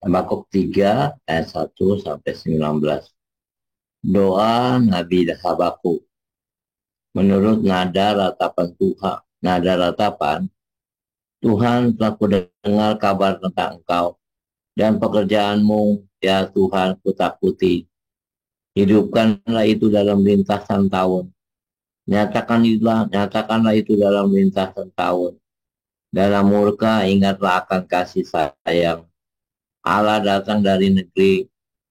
Habakuk 3 ayat 1 sampai 19. Doa Nabi Habakuk. Menurut nada ratapan, Tuhan telah kudengar kabar tentang engkau dan pekerjaanmu, ya Tuhan, kutakuti. Hidupkanlah itu dalam lintasan tahun. Nyatakanlah itu dalam lintasan tahun. Dalam murka ingatlah akan kasih sayang. Allah datang dari negeri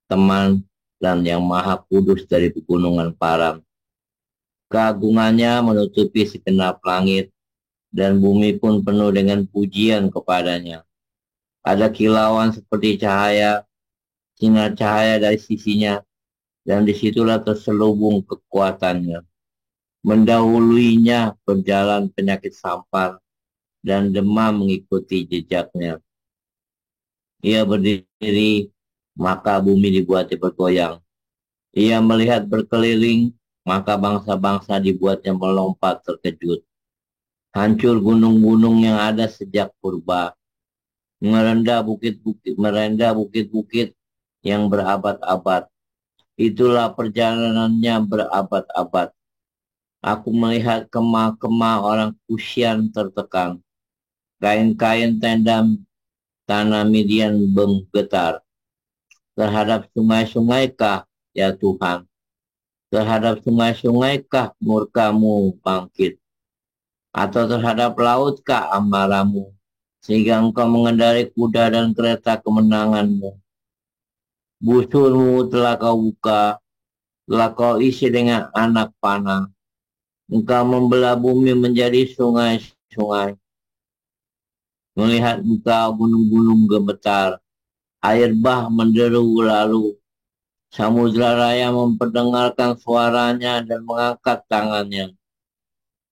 teman dan yang maha kudus dari pegunungan Paran. Keagungannya menutupi segenap langit dan bumi pun penuh dengan pujian kepadanya. Ada kilauan seperti cahaya, sinar cahaya dari sisinya, dan disitulah terselubung kekuatannya. Mendahuluinya berjalan penyakit sampar, dan demam mengikuti jejaknya. Ia berdiri, maka bumi dibuatnya bergoyang. Ia melihat berkeliling, maka bangsa-bangsa dibuatnya melompat terkejut. Hancur gunung-gunung yang ada sejak purba, merendah bukit-bukit yang berabad-abad. Itulah perjalanannya berabad-abad. Aku melihat kemah-kemah orang Kusian tertekan. Kain-kain tenda tanah Midian bergetar. Terhadap sungai-sungaikah, ya Tuhan? Terhadap sungai-sungaikah murkamu bangkit? Atau terhadap lautkah amarahmu? Sehingga engkau mengendarai kuda dan kereta kemenanganmu. Busurmu telah kau buka, telah kau isi dengan anak panah. Engkau membelah bumi menjadi sungai-sungai. Melihat engkau gunung-gunung gemetar, air bah menderu lalu. Samudra Raya memperdengarkan suaranya dan mengangkat tangannya.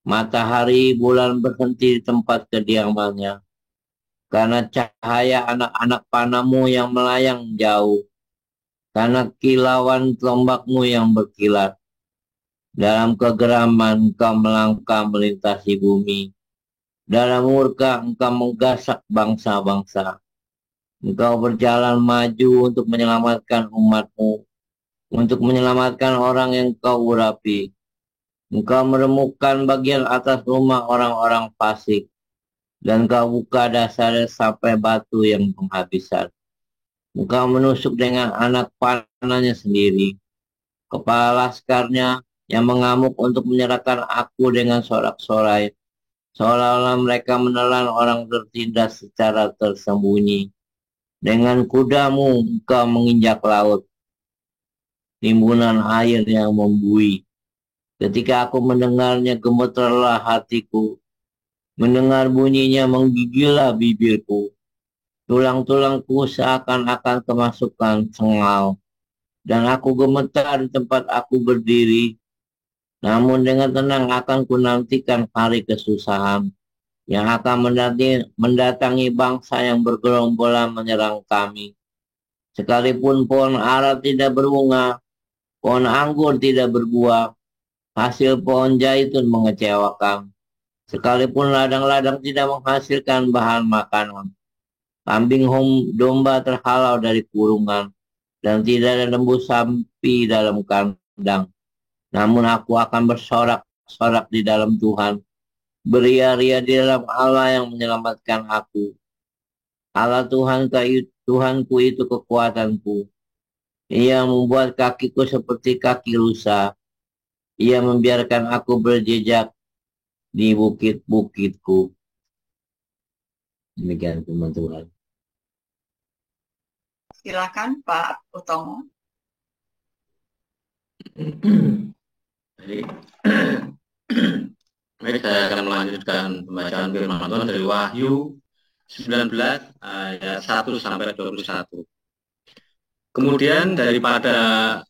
Matahari bulan berhenti di tempat kediamannya. Karena cahaya anak-anak panahmu yang melayang jauh. Karena kilauan tombakmu yang berkilat. Dalam kegeraman engkau melangkah melintasi bumi. Dalam murka engkau menggasak bangsa-bangsa. Engkau berjalan maju untuk menyelamatkan umatmu. Untuk menyelamatkan orang yang kau urapi. Engkau meremukkan bagian atas rumah orang-orang fasik. Dan kau buka dasarnya sampai batu yang penghabisan. Engkau menusuk dengan anak panahnya sendiri. Kepala laskarnya yang mengamuk untuk menyerahkan aku dengan sorak-sorai. Seolah-olah mereka menelan orang tertindas secara tersembunyi. Dengan kudamu engkau menginjak laut. Timbunan air yang membuih. Ketika aku mendengarnya gemetarlah hatiku. Mendengar bunyinya menggigillah bibirku. Tulang-tulangku seakan-akan kemasukan sengal. Dan aku gemetar di tempat aku berdiri. Namun dengan tenang akan kunantikan hari kesusahan. Yang akan mendatangi bangsa yang bergerombolan menyerang kami. Sekalipun pohon ara tidak berbunga, pohon anggur tidak berbuah, hasil pohon zaitun mengecewakan. Sekalipun ladang-ladang tidak menghasilkan bahan makanan. Kambing domba terhalau dari kurungan. Dan tidak ada lembu sapi dalam kandang. Namun aku akan bersorak-sorak di dalam Tuhan. Beria-ria di dalam Allah yang menyelamatkan aku. Allah Tuhanku itu kekuatanku. Ia membuat kakiku seperti kaki rusa. Ia membiarkan aku berjejak di bukit-bukitku. Demikian firman Tuhan. Silakan Pak Utomo. Jadi, mari saya akan melanjutkan pembacaan firman Tuhan dari Wahyu 19 ayat 1 sampai 21. Kemudian daripada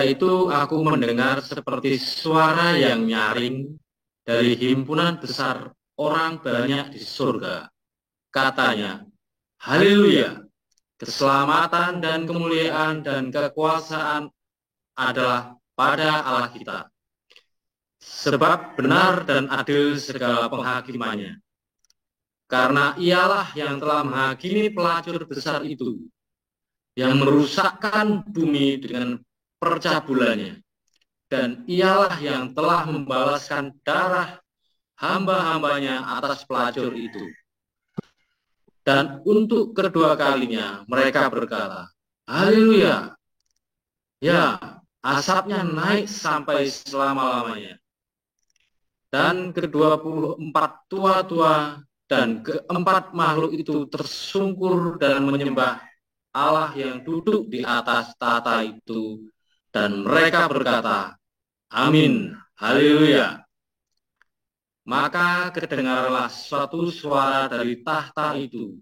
itu aku mendengar seperti suara yang nyaring dari himpunan besar orang banyak di surga. Katanya, haleluya, keselamatan dan kemuliaan dan kekuasaan adalah pada Allah kita. Sebab benar dan adil segala penghakimannya. karena ialah yang telah menghakimi pelacur besar itu, yang merusakkan bumi dengan percabulannya, dan ialah yang telah membalaskan darah hamba-hambanya atas pelacur itu. Dan untuk kedua kalinya mereka berkata, Haleluya! Ya, asapnya naik sampai selama-lamanya. Dan ke-24 tua-tua dan keempat makhluk itu tersungkur dan menyembah Allah yang duduk di atas tahta itu, dan mereka berkata, Amin, Haleluya. Maka kedengarlah suatu suara dari tahta itu,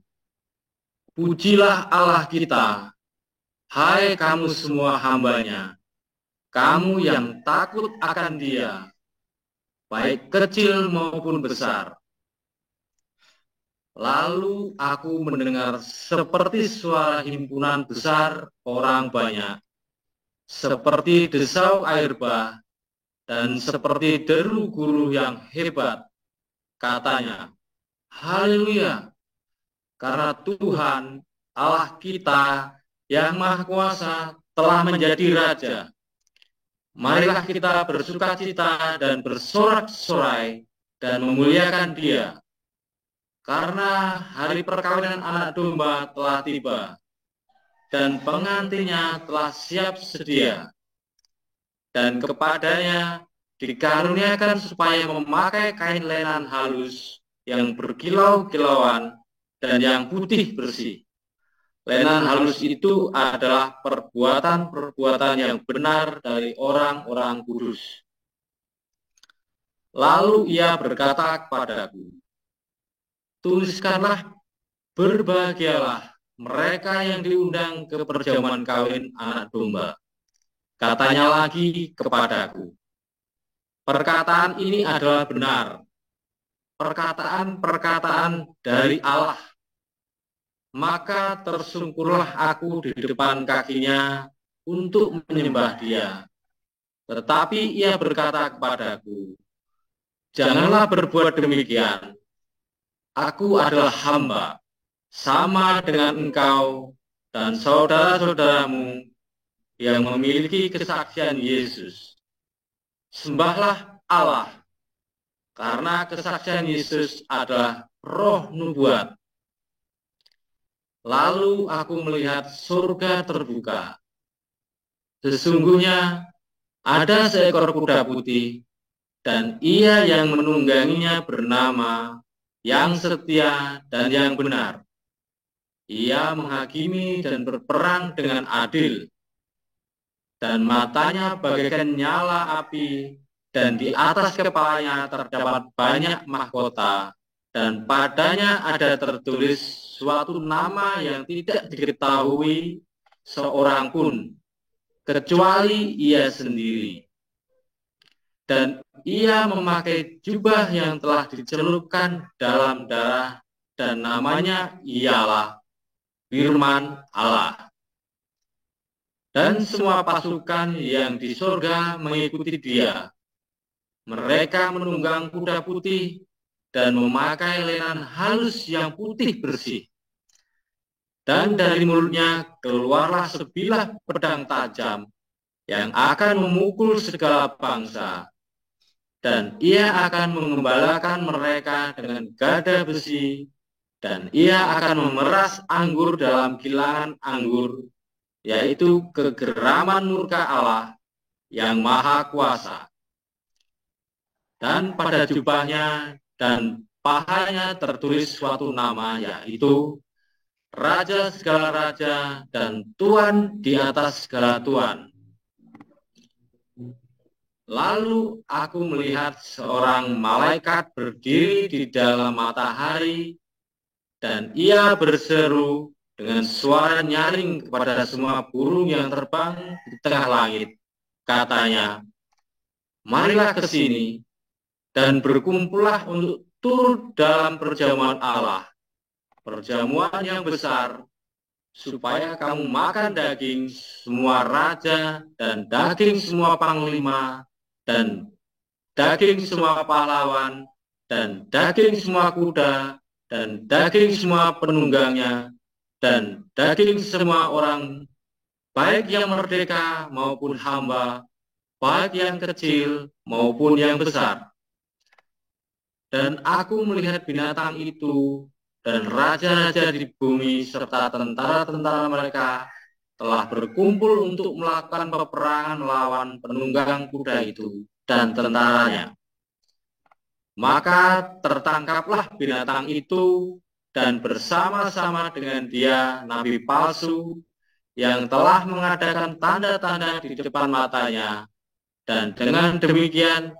Pujilah Allah kita, hai kamu semua hambanya, kamu yang takut akan Dia, baik kecil maupun besar. Lalu aku mendengar seperti suara himpunan besar orang banyak, seperti desau air bah, dan seperti deru guru yang hebat. Katanya, Haleluya, karena Tuhan Allah kita yang Maha Kuasa telah menjadi Raja. Marilah kita bersukacita dan bersorak-sorai dan memuliakan Dia, karena hari perkawinan anak domba telah tiba, dan pengantinnya telah siap sedia, dan kepadanya dikaruniakan supaya memakai kain lenan halus yang berkilau-kilauan dan yang putih bersih. Lenan halus itu adalah perbuatan-perbuatan yang benar dari orang-orang kudus. Lalu ia berkata kepadaku, tuliskanlah, berbahagialah mereka yang diundang ke perjamuan kawin anak domba. Katanya lagi kepadaku, perkataan ini adalah benar, perkataan-perkataan dari Allah. Maka tersungkurlah aku di depan kakinya untuk menyembah Dia. Tetapi ia berkata kepadaku, janganlah berbuat demikian. Aku adalah hamba, sama dengan engkau dan saudara-saudaramu yang memiliki kesaksian Yesus. Sembahlah Allah, karena kesaksian Yesus adalah roh nubuat. Lalu aku melihat surga terbuka. Sesungguhnya ada seekor kuda putih, dan ia yang menungganginya bernama yang setia dan yang benar. Ia menghakimi dan berperang dengan adil, dan matanya bagaikan nyala api, dan di atas kepalanya terdapat banyak mahkota, dan padanya ada tertulis suatu nama yang tidak diketahui seorang pun, kecuali ia sendiri. Dan ia memakai jubah yang telah dicelupkan dalam darah, dan namanya ialah Firman Allah. Dan semua pasukan yang di surga mengikuti Dia. Mereka menunggang kuda putih dan memakai lenan halus yang putih bersih. Dan dari mulutnya keluarlah sebilah pedang tajam yang akan memukul segala bangsa. Dan ia akan mengembalakan mereka dengan gada besi, dan ia akan memeras anggur dalam kilangan anggur, yaitu kegeraman murka Allah yang Maha Kuasa. Dan pada jubahnya dan pahanya tertulis suatu nama, yaitu Raja segala raja dan Tuan di atas segala tuan. Lalu aku melihat seorang malaikat berdiri di dalam matahari, dan ia berseru dengan suara nyaring kepada semua burung yang terbang di tengah langit. Katanya, marilah ke sini dan berkumpullah untuk turut dalam perjamuan Allah, perjamuan yang besar, supaya kamu makan daging semua raja dan daging semua panglima dan daging semua pahlawan dan daging semua kuda dan daging semua penunggangnya, dan daging semua orang, baik yang merdeka maupun hamba, baik yang kecil maupun yang besar. Dan aku melihat binatang itu dan raja-raja di bumi serta tentara-tentara mereka telah berkumpul untuk melakukan peperangan melawan penunggang kuda itu dan tentaranya. Maka tertangkaplah binatang itu dan bersama-sama dengan dia nabi palsu yang telah mengadakan tanda-tanda di depan matanya, dan dengan demikian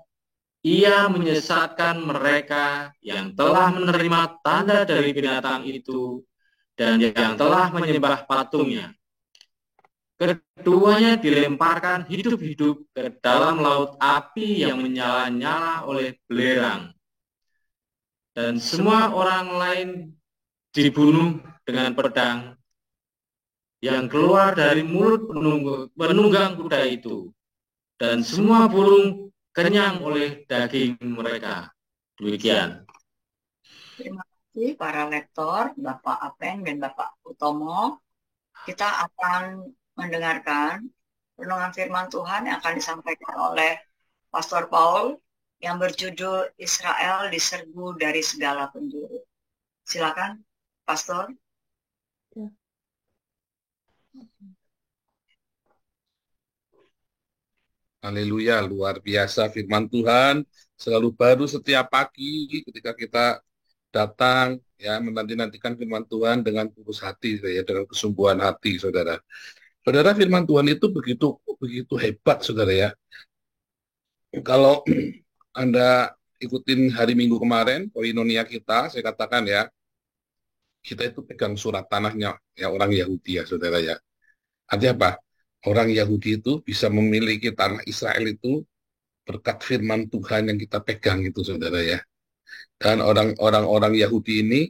ia menyesatkan mereka yang telah menerima tanda dari binatang itu dan yang telah menyembah patungnya. Keduanya dilemparkan hidup-hidup ke dalam laut api yang menyala-nyala oleh belerang. Dan semua orang lain dibunuh dengan pedang yang keluar dari mulut penunggang kuda itu. Dan semua burung kenyang oleh daging mereka. Demikian. Terima kasih para lektor, Bapak Apeng dan Bapak Utomo. Kita akan mendengarkan renungan firman Tuhan yang akan disampaikan oleh Pastor Paul yang berjudul Israel diserbu dari segala penjuru. Silakan, Pastor. Haleluya, luar biasa firman Tuhan selalu baru setiap pagi ketika kita datang ya menanti-nantikan firman Tuhan dengan tulus hati ya, dengan kesungguhan hati, Saudara. Saudara, firman Tuhan itu begitu begitu hebat, Saudara ya. Kalau Anda ikutin hari Minggu kemarin, koinonia kita, saya katakan ya, kita itu pegang surat tanahnya ya orang Yahudi ya, Saudara ya. Artinya apa? Orang Yahudi itu bisa memiliki tanah Israel itu berkat firman Tuhan yang kita pegang itu, Saudara ya. Dan orang-orang Yahudi ini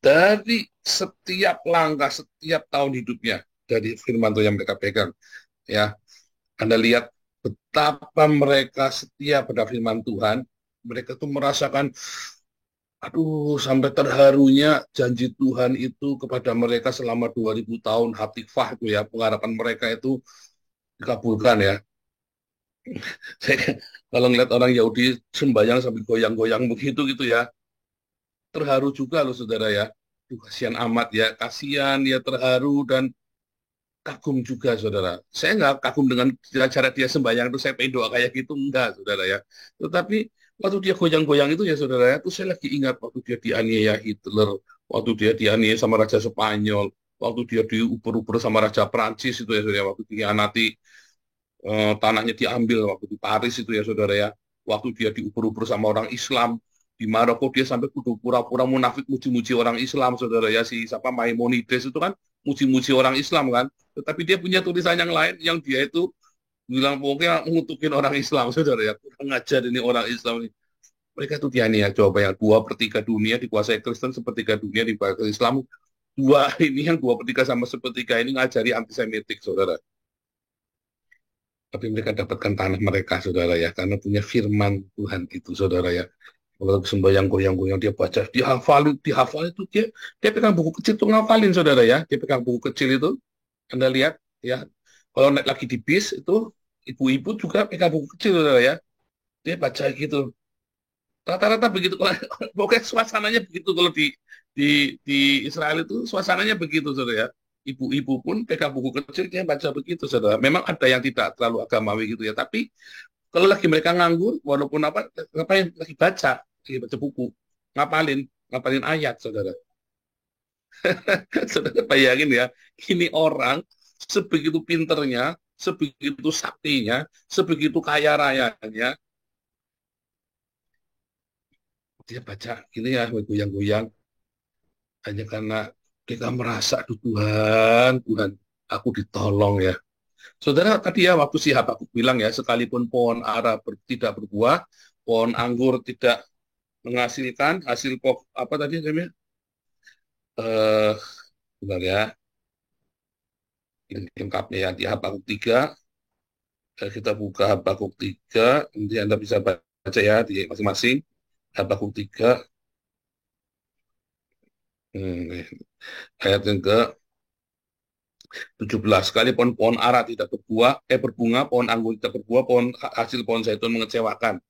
dari setiap langkah, setiap tahun hidupnya dari firman Tuhan yang mereka pegang. Ya, Anda lihat betapa mereka setia pada firman Tuhan. Mereka tuh merasakan, aduh, sampai terharunya janji Tuhan itu kepada mereka selama 2000 tahun, hatikvah itu ya, pengharapan mereka itu dikabulkan ya. Saya kalau ngeliat orang Yahudi sembahyang sambil goyang-goyang begitu gitu ya, terharu juga loh, Saudara ya. Duh, kasihan amat ya, kasihan ya, terharu dan kagum juga, Saudara. Saya nggak kagum dengan cara dia sembahyang itu, saya pengen doa kayak gitu, enggak, Saudara ya. Tetapi waktu dia goyang-goyang itu ya, Saudara ya, itu saya lagi ingat waktu dia dianiaya Hitler, waktu dia dianiaya sama Raja Spanyol, waktu dia diuber-uber sama Raja Prancis itu ya, Saudara, waktu dikhianati tanahnya diambil waktu di Paris itu ya, Saudara ya, waktu dia diuber-uber sama orang Islam di Maroko, dia sampai kudu pura-pura munafik muji-muji orang Islam, Saudara ya, si siapa Maimonides itu kan muji-muji orang Islam kan, tetapi dia punya tulisan yang lain yang dia itu bilang pokoknya mengutukin orang Islam, Saudara ya, kurang ngajar ini orang Islam ini. Mereka tuh ya coba yang 2/3 dunia dikuasai Kristen, sepertiga dunia dikuasai Islam, dua ini yang 2/3 sama sepertiga ini ngajari antisemitik, Saudara. Tapi mereka dapatkan tanah mereka, Saudara ya, karena punya firman Tuhan itu, Saudara ya. Kalau sembahyang goyang-goyang dia baca, dihafal itu dia pegang buku kecil tuh ngafalin, Saudara ya. Dia pegang buku kecil itu, Anda lihat ya. Kalau naik lagi di bis itu ibu-ibu juga pegang buku kecil, Saudara ya. Dia baca gitu. Rata-rata begitu kalau pokoknya suasananya begitu kalau di Israel itu suasananya begitu, Saudara ya. Ibu-ibu pun pegang buku kecil dia baca begitu, Saudara. Memang ada yang tidak terlalu agamawi gitu ya, tapi kalau lagi mereka nganggur, walaupun apa, ngapain lagi baca buku, ngapalin, ngapalin ayat, Saudara. Saudara bayangin ya, ini orang sebegitu pinternya, sebegitu saktinya, sebegitu kaya rayanya, dia baca ini ya, goyang-goyang, hanya karena kita merasa, aduh Tuhan, Tuhan, aku ditolong ya. Saudara, tadi ya waktu si Habakuk bilang ya, sekalipun pohon ara tidak berbuah, pohon anggur tidak menghasilkan hasil apa tadi namanya? Eh, Bentar ya, ini lengkapnya ya di Habakuk 3. Kita buka Habakuk 3, nanti Anda bisa baca ya di masing-masing. Habakuk 3, Ayat yang ke 17. Sekalipun pohon ara tidak berbunga, pohon anggur tidak berbuah, hasil pohon zaitun mengecewakan.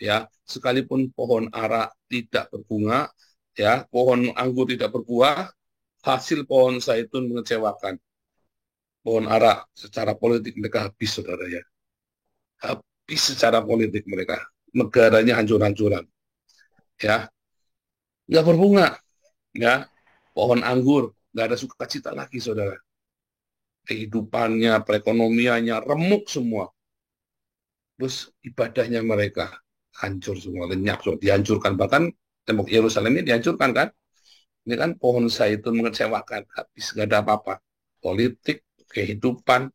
Ya, sekalipun pohon ara tidak berbunga, ya, pohon anggur tidak berbuah, hasil pohon zaitun mengecewakan. Pohon ara secara politik mereka habis, saudara ya. Habis secara politik mereka. Negaranya hancur-hancuran. Ya, nggak berbunga. Ya, pohon anggur nggak ada sukacita lagi, saudara. Kehidupannya, perekonomiannya remuk semua. Terus ibadahnya mereka hancur semua, lenyap semua, dihancurkan. Bahkan tembok Yerusalem ini dihancurkan kan? Ini kan pohon zaitun mengecewakan, habis nggak ada apa-apa. Politik, kehidupan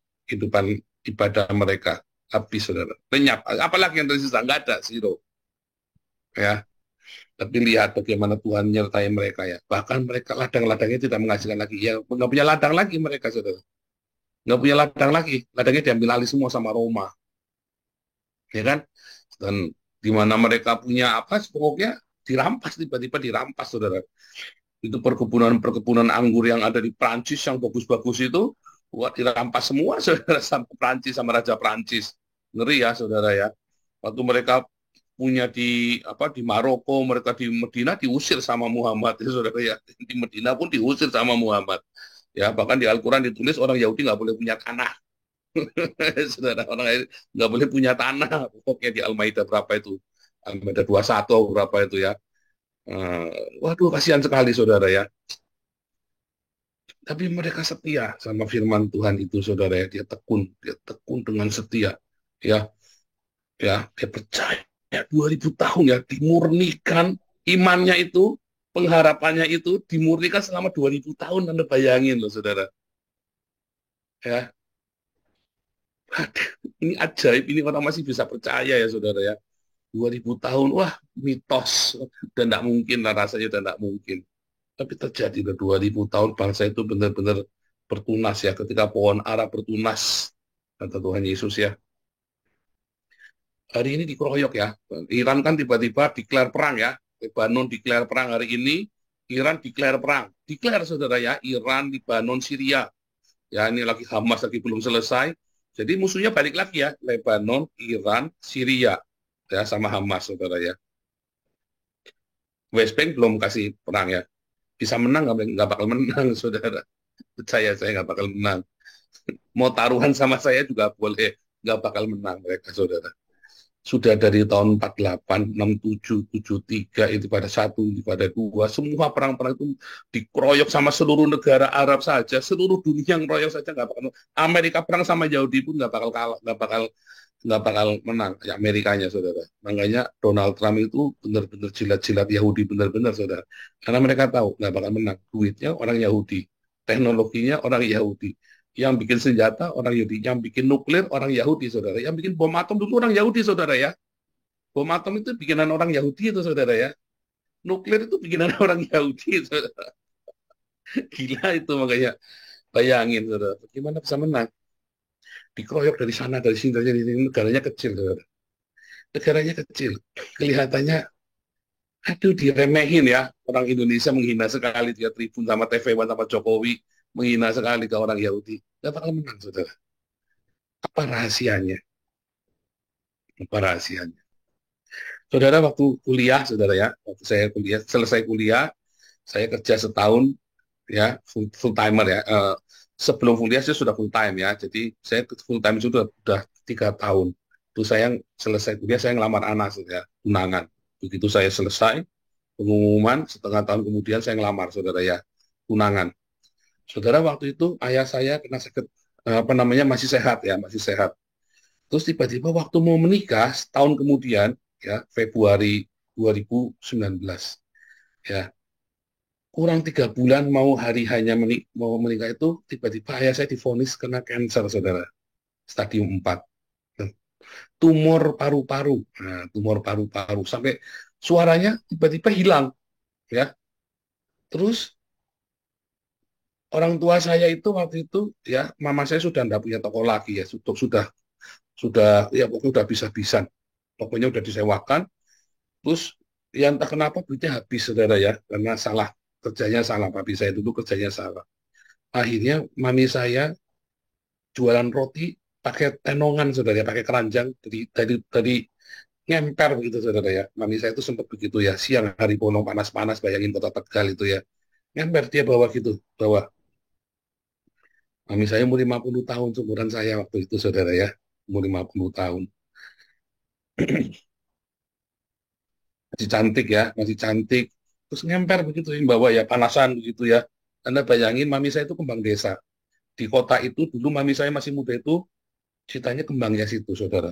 ibadah mereka habis, saudara. Lenyap. Apalagi yang tersisa? Nggak ada, zero. Ya, tapi lihat bagaimana Tuhan menyertai mereka ya. Bahkan mereka ladang-ladangnya tidak menghasilkan lagi. Ya, nggak punya ladang lagi mereka, saudara. Nggak punya ladang lagi. Ladangnya diambil alih semua sama Roma. Ya kan? Dan di mana mereka punya apa, pokoknya dirampas, tiba-tiba dirampas, saudara. Itu perkebunan anggur yang ada di Prancis yang bagus-bagus itu, wah, dirampas semua, saudara, sama Prancis, sama Raja Prancis. Ngeri ya, saudara ya. Waktu mereka punya di Maroko, mereka di Medina diusir sama Muhammad, ya, saudara ya. Di Medina pun diusir sama Muhammad. Ya, bahkan di Al-Quran ditulis orang Yahudi nggak boleh punya tanah. Saudara, orang nggak boleh punya tanah. Pokoknya di Al-Maidah berapa itu? Al-Maidah 21 berapa itu ya? Uh, Waduh, kasihan sekali, saudara ya. Tapi mereka setia sama firman Tuhan itu, saudara ya. Dia tekun dengan setia. Ya, dia percaya. 2000 tahun ya, dimurnikan imannya itu, pengharapannya itu dimurnikan selama 2000 tahun. Anda bayangin loh, saudara. Ya, ini ajaib, ini orang masih bisa percaya ya, saudara ya. 2000 tahun, wah, mitos. Dan tidak mungkin lah, rasanya dan tidak mungkin. Tapi terjadi udah 2000 tahun bangsa itu benar-benar bertunas ya, ketika pohon ara bertunas, kata Tuhan Yesus ya. Hari ini dikeroyok ya. Iran kan tiba-tiba declare perang ya. Lebanon declare perang hari ini, Iran declare perang. Declare, saudara ya, Iran, Lebanon, Syria. Ya, ini lagi Hamas lagi belum selesai. Jadi musuhnya balik lagi ya, Lebanon, Iran, Syria. Ya, sama Hamas, saudara ya. West Bank belum kasih perang ya. Bisa menang nggak bakal menang, saudara. Percaya saya nggak bakal menang. Mau taruhan sama saya juga boleh, nggak bakal menang mereka, saudara. Sudah dari tahun 48, 67, 73, itu pada satu, itu pada dua, semua perang-perang itu dikeroyok sama seluruh negara Arab saja, seluruh dunia yang royok saja nggak bakal. Amerika perang sama Yahudi pun nggak bakal kalah, nggak bakal menang ya Amerikanya, saudara. Makanya Donald Trump itu benar-benar jilat-jilat Yahudi, benar-benar, saudara. Karena mereka tahu nggak bakal menang. Duitnya orang Yahudi, teknologinya orang Yahudi, yang bikin senjata orang Yahudi, yang bikin nuklir orang Yahudi, saudara. Yang bikin bom atom dulu orang Yahudi, saudara ya. Bom atom itu bikinan orang Yahudi itu, saudara ya. Nuklir itu bikinan orang Yahudi, saudara. Gila itu, makanya bayangin, saudara. Bagaimana bisa menang? Dikeroyok dari sana, dari sini, dari sini. Negaranya kecil, saudara. Negaranya kecil. Kelihatannya, aduh, diremehin ya. Orang Indonesia menghina sekali, dia tribun sama TV One sama Jokowi, menghina sekali ke orang Yahudi. Gak bakal menang, saudara. Apa rahasianya? Apa rahasianya? Saudara, waktu kuliah, saudara ya, waktu saya kuliah, selesai kuliah, saya kerja setahun, ya, full timer ya. Sebelum kuliah saya sudah full time ya, jadi saya full time itu sudah 3 tahun. Itu saya selesai kuliah, saya ngelamar anak, saudara, tunangan. Begitu saya selesai, pengumuman, setengah tahun kemudian saya ngelamar, saudara ya, tunangan. Saudara, waktu itu ayah saya kena sakit, apa namanya, masih sehat ya, masih sehat. Terus tiba-tiba waktu mau menikah, setahun kemudian, ya, Februari 2019, ya, kurang 3 bulan mau hari hanya mau menikah itu, tiba-tiba ayah saya divonis kena kanker, saudara, stadium 4. Tumor paru-paru, nah, tumor paru-paru, sampai suaranya tiba-tiba hilang, ya. Terus orang tua saya itu waktu itu, ya, mama saya sudah tidak punya toko lagi ya, sudah ya pokoknya udah bisa-bisan, pokoknya udah disewakan. Terus ya entah kenapa duitnya habis, saudara ya, karena salah kerjanya salah, papi saya dulu kerjanya salah. Akhirnya mami saya jualan roti pakai tenongan, saudara ya, pakai keranjang dari ngemper begitu, saudara ya. Mami saya itu sempat begitu ya, siang hari bolong panas-panas, bayangin kota Tegal itu ya. Ngemper dia bawa gitu, bawa. Mami saya umur 50 tahun, seumuran saya waktu itu, saudara ya. Umur 50 tahun. Masih cantik ya, masih cantik. Terus ngemper begitu, yang bawa ya, panasan begitu ya. Anda bayangin, mami saya itu kembang desa. Di kota itu, dulu mami saya masih muda itu, ceritanya kembangnya situ, saudara.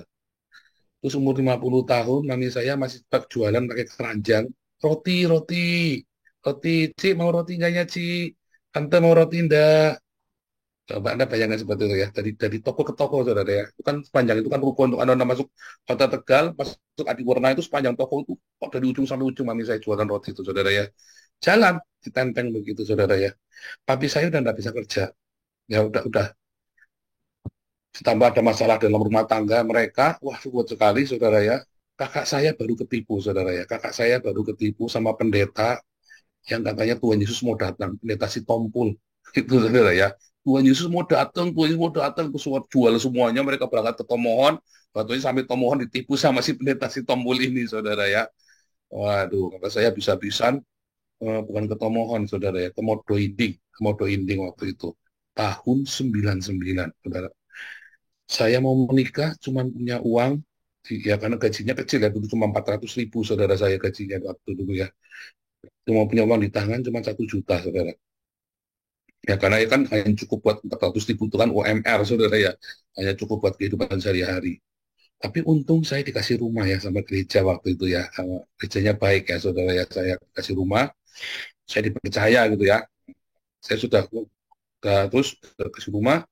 Terus umur 50 tahun, mami saya masih tetap jualan pakai keranjang. Roti, roti, roti. Ci, mau roti enggak ya, Ci? Tante mau roti enggak? Coba Anda bayangkan seperti itu ya. Dari toko ke toko, saudara ya. Itu kan sepanjang, itu kan ruko untuk Anda masuk kota Tegal, masuk Adiwarna itu sepanjang toko itu. Oh, dari ujung sampai ujung mami saya jualan roti itu, saudara ya. Jalan, ditenteng begitu, saudara ya. Papi saya udah nggak bisa kerja. Ya udah. Ditambah ada masalah dalam rumah tangga mereka, wah ruwet sekali, saudara ya. Kakak saya baru ketipu, saudara ya. Kakak saya baru ketipu sama pendeta yang katanya Tuhan Yesus mau datang, pendeta si Tompul. Itu, saudara ya. Tuhan Yesus mau datang, Tuhan Yesus mau datang, terus jual semuanya, mereka berangkat ke Tomohon, waktunya sampai Tomohon ditipu sama si pendeta si Tompul ini, saudara ya. Waduh, kata saya bisa-bisan, bukan ke Tomohon, saudara ya, ke Modo Inding waktu itu. Tahun 99, saudara. Saya mau menikah, cuma punya uang, ya karena gajinya kecil ya, dulu cuma 400.000, saudara saya gajinya waktu dulu ya. Cuma punya uang di tangan cuma 1 juta, saudara. Ya karena ya kan hanya cukup buat 400.000 itu kan UMR, saudara ya. Hanya cukup buat kehidupan sehari-hari. Tapi untung saya dikasih rumah ya sama gereja waktu itu ya. Sama gerejanya baik ya, saudara ya. Saya kasih rumah, saya dipercaya gitu ya. Saya sudah terus kasih rumah,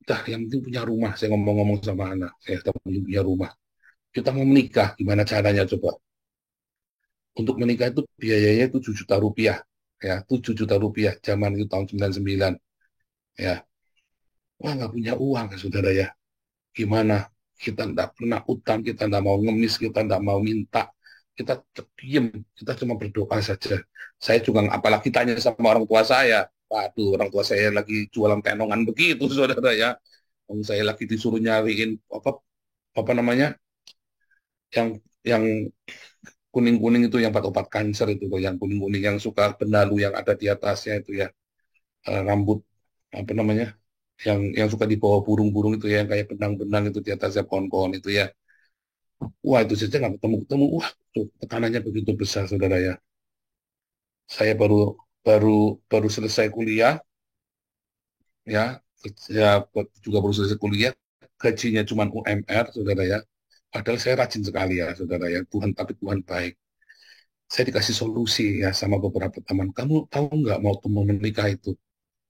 dah yang penting punya rumah. Saya ngomong-ngomong sama anak, saya punya rumah. Kita mau menikah, gimana caranya coba? Untuk menikah itu biayanya 7 juta rupiah. Ya, 7 juta rupiah. Zaman itu tahun 99. Ya, wah nggak punya uang ya, saudara ya. Gimana? Kita nggak pernah utang, kita nggak mau ngemis, kita nggak mau minta. Kita diem, kita cuma berdoa saja. Saya juga, apalagi tanya sama orang tua saya. Waduh, orang tua saya lagi jualan tenongan begitu, saudara ya. Saya lagi disuruh nyariin apa namanya, yang kuning-kuning itu yang buat obat kanker itu loh, yang kuning-kuning yang suka benalu yang ada di atasnya itu ya. Rambut apa namanya, yang suka dibawa burung-burung itu ya, yang kayak benang-benang itu di atasnya pohon-pohon itu ya. Wah itu saja nggak ketemu-ketemu. Wah tuh, tekanannya begitu besar, saudara ya. Saya baru baru baru selesai kuliah ya, ya juga baru selesai kuliah, gajinya cuma UMR, saudara ya. Padahal saya rajin sekali ya, saudara ya. Tapi Tuhan baik. Saya dikasih solusi ya sama beberapa teman. Kamu tahu nggak, mau menikah itu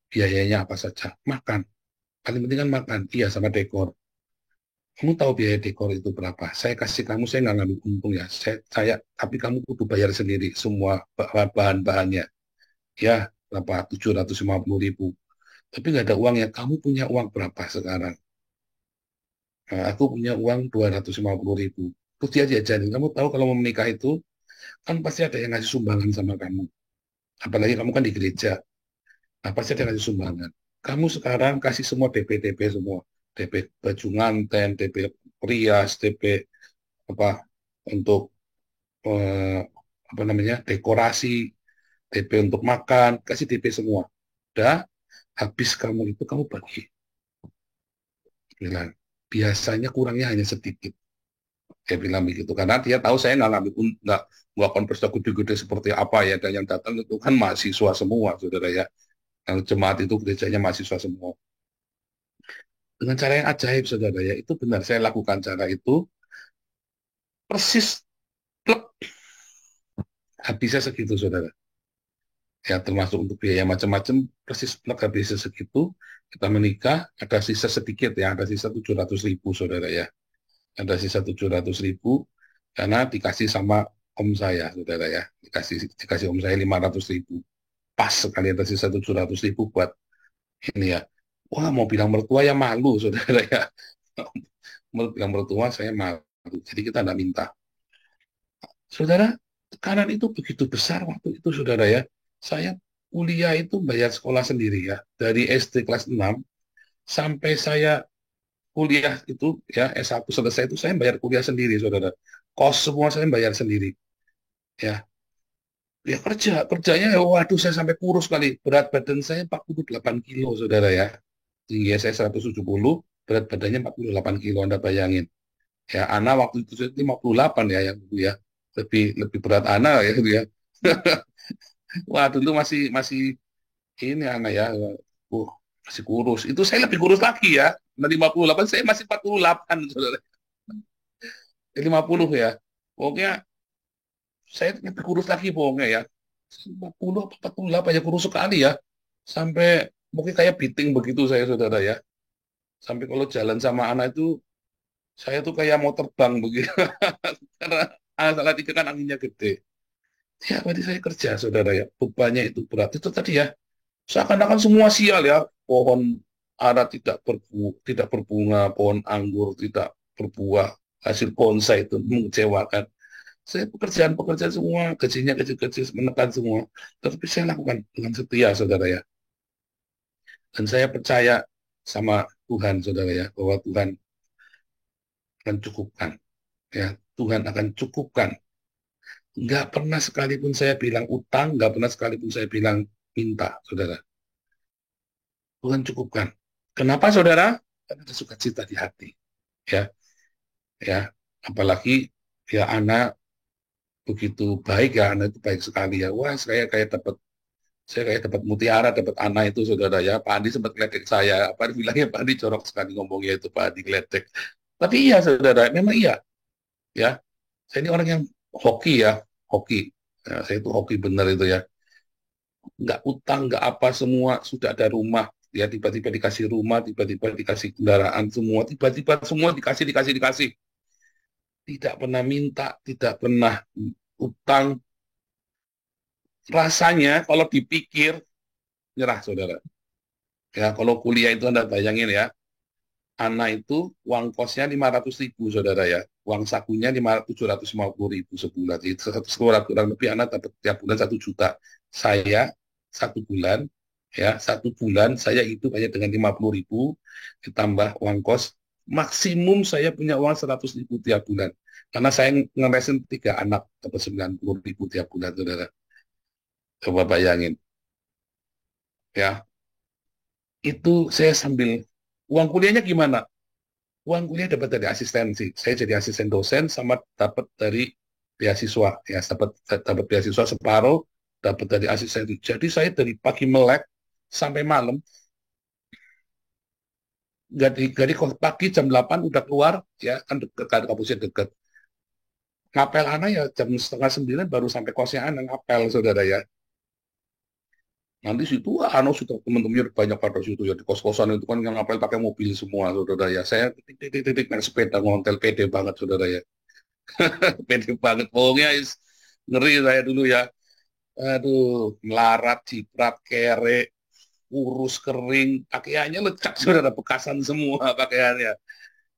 biayanya apa saja? Makan. Paling penting kan makan. Iya, sama dekor. Kamu tahu biaya dekor itu berapa? Saya kasih kamu, saya nggak ngambil untung ya. Tapi kamu kudu bayar sendiri semua bahan-bahannya. Ya, berapa? 750.000. Tapi nggak ada uangnya. Kamu punya uang berapa sekarang? Nah, aku punya uang 250.000. Terus dia jajanin. Kamu tahu kalau mau menikah itu, kan pasti ada yang ngasih sumbangan sama kamu. Apalagi kamu kan di gereja. Nah, pasti ada yang ngasih sumbangan. Kamu sekarang kasih semua DP semua. DP baju nganten, DP rias, DP apa untuk eh, apa namanya, dekorasi, DP untuk makan, kasih DP semua. Udah habis kamu itu kamu bagi. Bilang biasanya kurangnya hanya sedikit. Dia bilang begitu karena dia tahu saya nggak ngambil, nggak konversi gede-gede seperti apa ya, dan yang datang itu kan mahasiswa semua, saudara ya. Yang jemaat itu gerejanya mahasiswa semua. Dengan cara yang ajaib, saudara ya, itu benar saya lakukan cara itu persis plek, habisnya segitu, saudara. Ya termasuk untuk biaya macam-macam, persis plek habisnya segitu. Kita menikah, ada sisa sedikit ya, ada sisa 700.000, saudara ya. Ada sisa 700.000 karena dikasih sama om saya, saudara ya. Dikasih om saya 500.000. Pas sekali ada sisa 700.000 buat ini ya. Wah, mau bilang mertua ya malu, saudara ya. Mau bilang mertua saya malu. Jadi kita tidak minta. Saudara, tekanan itu begitu besar waktu itu, saudara ya. Saya kuliah itu bayar sekolah sendiri ya. Dari SD kelas 6 sampai saya kuliah itu ya S1 selesai itu saya bayar kuliah sendiri, saudara. Kos semua saya bayar sendiri. Ya, ya kerjanya ya, waduh saya sampai kurus kali. Berat badan saya 48 kilo, saudara ya. Tinggi saya 170, berat badannya 48 kilo, Anda bayangin. Ya, Ana waktu itu 58 ya yang dulu ya. Lebih lebih berat Ana ya itu ya. Wah, dulu masih masih ini Ana ya. Uh, masih kurus. Itu saya lebih kurus lagi ya. Nah, 58 saya masih 48, saudara. 50 ya. Pokoknya saya lebih kurus lagi pokoknya ya. 50 atau 48 ya, kurus sekali ya. Sampai mungkin kayak piting begitu saya, saudara ya. Sampai kalau jalan sama anak itu saya tuh kayak mau terbang begitu. Karena salah tiga kan anginnya gede. Ya, berarti saya kerja, saudara ya. Bebannya itu berat. Itu tadi ya. Seakan-akan semua sial ya. Pohon ara tidak berbunga, pohon anggur tidak berbuah, hasil bonsai itu mengecewakan. Saya pekerjaan-pekerjaan semua, gajinya kecil-kecil, menekan semua. Tetapi saya lakukan dengan setia, saudara ya. Dan saya percaya sama Tuhan, saudara ya, bahwa Tuhan akan cukupkan. Ya, Tuhan akan cukupkan. Nggak pernah sekalipun saya bilang utang, nggak pernah sekalipun saya bilang minta, saudara. Tuhan cukupkan. Kenapa, saudara? Karena ada sukacita di hati. Ya, ya. Apalagi ya anak begitu baik ya, anak itu baik sekali ya. Wah, saya kayak dapat mutiara, dapat anak itu, saudara ya. Pak Andi sempat ngeledek saya. Apa bilangnya Pak Andi jorok sekali ngomongnya itu, Pak Andi ngeledek. Tapi iya, saudara, memang iya. Ya, saya ini orang yang hoki ya, hoki. Ya, saya itu hoki benar itu ya. Nggak utang, nggak apa, semua sudah ada rumah. Ya, tiba-tiba dikasih rumah, tiba-tiba dikasih kendaraan semua, tiba-tiba semua dikasih, dikasih, dikasih. Tidak pernah minta, tidak pernah utang. Rasanya kalau dipikir, nyerah, saudara. Ya, kalau kuliah itu Anda bayangin ya, anak itu uang kosnya 500.000, saudara ya. Uang sakunya 750.000 sebulan. Itu satu sekolah kurang lebih anak dapat tiap bulan 1 juta. Saya 1 bulan, ya 1 bulan saya itu hanya dengan 50.000 ditambah uang kos. Maksimum saya punya uang 100.000 tiap bulan. Karena saya ngeresin 3 anak dapat 90.000 tiap bulan, saudara. Coba bayangin. Ya, itu saya sambil uang kuliahnya gimana? Uang kuliah dapat dari asistensi. Saya jadi asisten dosen sama dapat dari beasiswa. Ya, dapat beasiswa separuh, dapat dari asistensi. Jadi saya dari pagi melek sampai malam, dari pagi jam 8 udah keluar, ya kan dekat, kan kampusnya dekat. Ngapel anak ya jam setengah 9 baru sampai kosnya anak ngapel, saudara ya. Nanti situ anu sudah teman-temannya banyak pada situ ya di kos-kosan itu kan yang ngapel pakai mobil semua, saudara ya. Saya titik-titik naik sepeda ngontel pede banget, saudara ya. Pede banget. Pokoknya ngeri saya dulu ya. Aduh, melarat, ciprat, kere, kurus, kering, pakaiannya lecak, saudara, bekasan semua pakaiannya.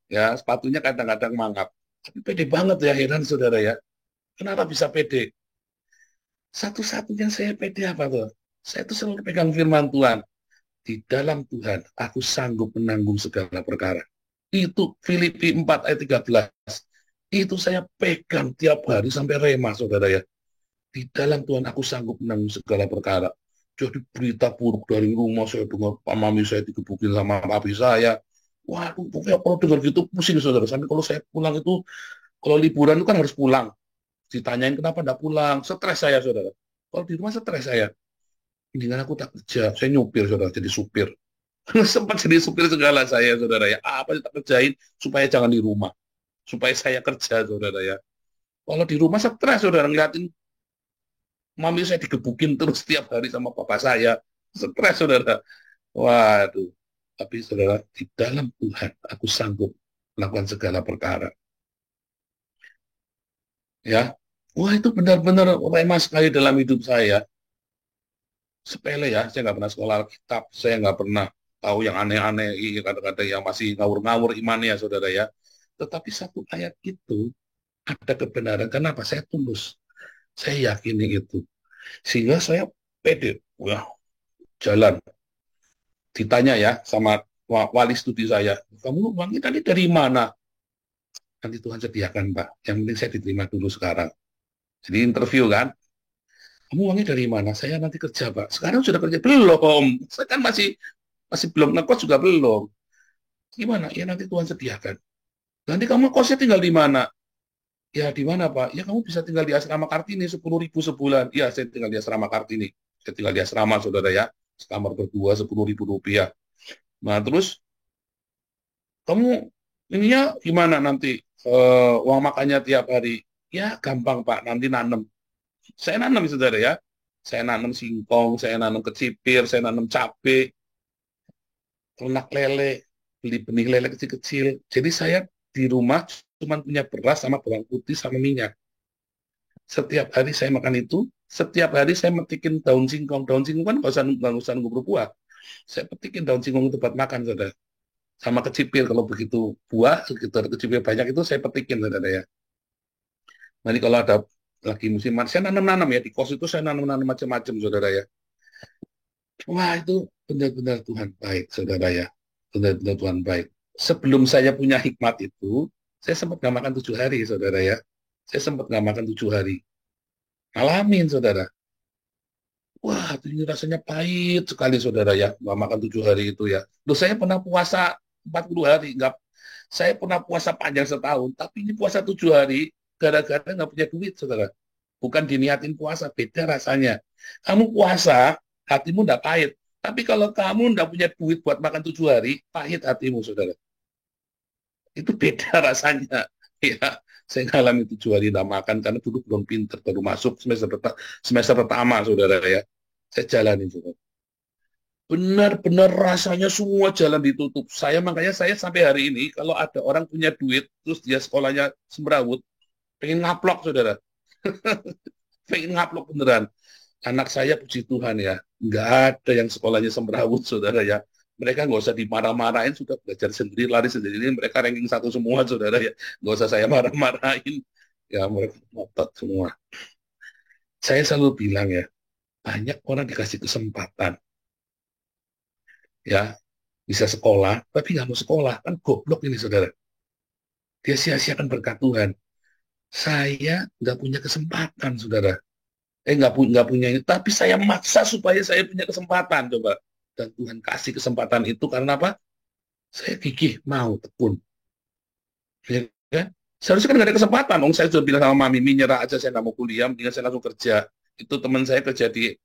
Ya, sepatunya kadang-kadang mangap. Tapi pede banget ya, heran, saudara ya. Kenapa bisa pede? Satu-satunya saya pede apa tuh? Saya tuh selalu pegang firman Tuhan. Di dalam Tuhan, aku sanggup menanggung segala perkara. Itu Filipi 4 ayat 13. Itu saya pegang tiap hari sampai rema, saudara ya. Di dalam Tuhan aku sanggup menanggung segala perkara. Jadi berita buruk dari rumah saya dengar Pak Mami saya digebukin sama papi saya. Waduh, pokoknya kalau dengar gitu pusing, saudara. Sampai kalau saya pulang itu, kalau liburan itu kan harus pulang. Ditanyain kenapa enggak pulang. Stres saya, saudara. Kalau di rumah stres saya. Ini kan aku tak kerja. Saya nyupir, saudara. Jadi supir. Sempat jadi supir segala saya, saudara ya. Apa yang tak kerjain supaya jangan di rumah. Supaya saya kerja, saudara ya. Kalau di rumah stres, saudara. Ngeliatin mami saya digebukin terus setiap hari sama papa saya. Stres, saudara. Waduh. Tapi, saudara, di dalam Tuhan, aku sanggup melakukan segala perkara. Ya. Wah, itu benar-benar remah sekali dalam hidup saya. Sepele ya, saya nggak pernah sekolah kitab. Saya nggak pernah tahu yang aneh-aneh, kadang-kadang yang masih ngawur-ngawur imannya, saudara ya. Tetapi satu ayat itu ada kebenaran. Kenapa? Saya tulus. Saya yakini itu. Sehingga saya pede. Wah, jalan. Ditanya ya sama wali studi saya, kamu uangnya tadi dari mana? Nanti Tuhan sediakan, Pak. Yang penting saya diterima dulu sekarang. Jadi interview kan, kamu uangnya dari mana? Saya nanti kerja, Pak. Sekarang sudah kerja? Belum. Saya kan masih masih belum ngekos juga belum. Gimana? Ya nanti Tuhan sediakan. Nanti kamu kosnya tinggal di mana? Ya di mana, Pak? Ya kamu bisa tinggal di asrama Kartini 10.000 sebulan. Ya saya tinggal di asrama Kartini. Saya tinggal di asrama, saudara ya. Sekamar berdua 10.000 rupiah. Nah terus kamu ininya gimana nanti uang makannya tiap hari? Ya gampang Pak, nanti nanam. Saya nanam saudara ya. Saya nanam singkong, saya nanam kecipir, saya nanam cabai, ternak lele, beli benih lele kecil-kecil. Jadi saya di rumah cuma punya beras sama bawang putih sama minyak. Setiap hari saya makan itu, setiap hari saya metikin daun singkong. Daun singkong kan nggak usah nunggu berbuah. Saya petikin daun singkong itu buat makan, saudara. Sama kecipir, kalau begitu buah, sekitar kecipir banyak itu saya petikin, saudara ya. Nanti kalau ada lagi musiman, saya nanam-nanam ya, di kos itu saya nanam-nanam macam-macam, saudara ya. Wah, itu benar-benar Tuhan baik, saudara ya. Benar-benar Tuhan baik. Sebelum saya punya hikmat itu, saya sempat nggak makan 7 hari, saudara ya. Saya sempat nggak makan 7 hari. Ngalamin, saudara. Wah, ini rasanya pahit sekali, saudara ya. Nggak makan 7 hari itu ya. Loh, saya pernah puasa 40 hari. Nggak, saya pernah puasa panjang setahun. Tapi ini puasa 7 hari, gara-gara nggak punya duit, saudara. Bukan diniatin puasa, beda rasanya. Kamu puasa, hatimu nggak pahit. Tapi kalau kamu nggak punya duit buat makan 7 hari, pahit hatimu, saudara. Itu beda rasanya. Ya, saya ngalami 7 hari nggak makan karena dulu belum pinter, baru masuk semester pertama, saudara ya. Saya jalanin, saudara. Benar-benar rasanya semua jalan ditutup. Makanya saya sampai hari ini, kalau ada orang punya duit, terus dia sekolahnya semrawut, pengen ngaplok, saudara. Pengen ngaplok beneran. Anak saya puji Tuhan ya, nggak ada yang sekolahnya semrawut, saudara ya. Mereka nggak usah dimarah-marahin, sudah belajar sendiri, lari sendiri. Mereka ranking 1 semua, saudara ya. Nggak usah saya marah-marahin. Ya, mereka ngotot semua. Saya selalu bilang ya, banyak orang dikasih kesempatan. Ya, bisa sekolah, tapi nggak mau sekolah. Kan goblok ini, saudara. Dia sia-siakan berkat Tuhan. Saya nggak punya kesempatan, saudara. Nggak punya ini. Tapi saya maksa supaya saya punya kesempatan, coba. Dan Tuhan kasih kesempatan itu karena apa? Saya gigih, mau, tekun. Ya, kan? Seharusnya kan nggak ada kesempatan. Saya sudah bilang sama Mami, nyerah aja, saya nggak mau kuliah, mendingan saya langsung kerja. Itu teman saya kerja di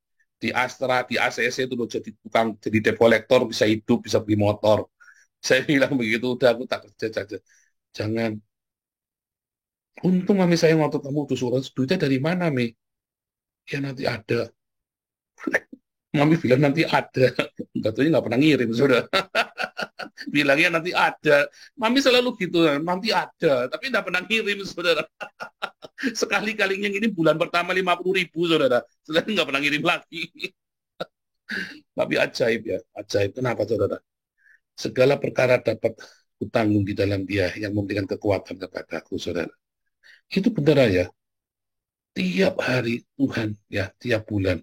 Astra, di ACC itu loh, jadi tukang, jadi debt collector, bisa hidup, bisa beli motor. Saya bilang begitu, udah aku tak kerja saja. Jangan. Untung Mami saya waktu kamu tuh surat duitnya dari mana, Mi? Ya nanti ada. Mami bilang nanti ada. Enggak tahu nggak pernah ngirim, sudah. Bilangnya nanti ada. Mami selalu gitu, nanti ada. Tapi nggak pernah ngirim, saudara. Sekali-kalinya ini bulan pertama 50.000, saudara. Saudara nggak pernah ngirim lagi. Tapi ajaib ya, ajaib. Kenapa, saudara? Segala perkara dapat kutanggung di dalam Dia yang memberikan kekuatan kepadaku, saudara. Itu benar ya. Tiap hari Tuhan, ya, tiap bulan.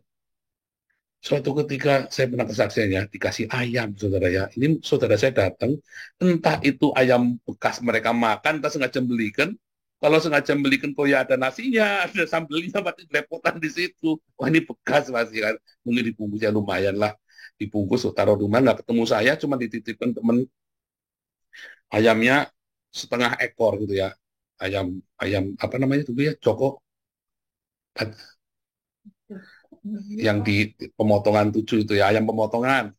Suatu ketika saya pernah kesaksiannya dikasih ayam, saudara ya. Ini saudara saya datang, entah itu ayam bekas mereka makan, entah sengaja belikan. Kalau sengaja belikan, kok ya ada nasinya, ada sambelnya, pasti repotan di situ. Wah ini bekas masih kan, mungkin dibungkusnya lumayan lah. Dibungkus, taruh rumah, nggak ketemu saya, cuma dititipkan temen ayamnya 1/2 ekor gitu ya. Ayam, ayam apa namanya itu ya, Joko, yang di pemotongan 7 itu ya, ayam pemotongan.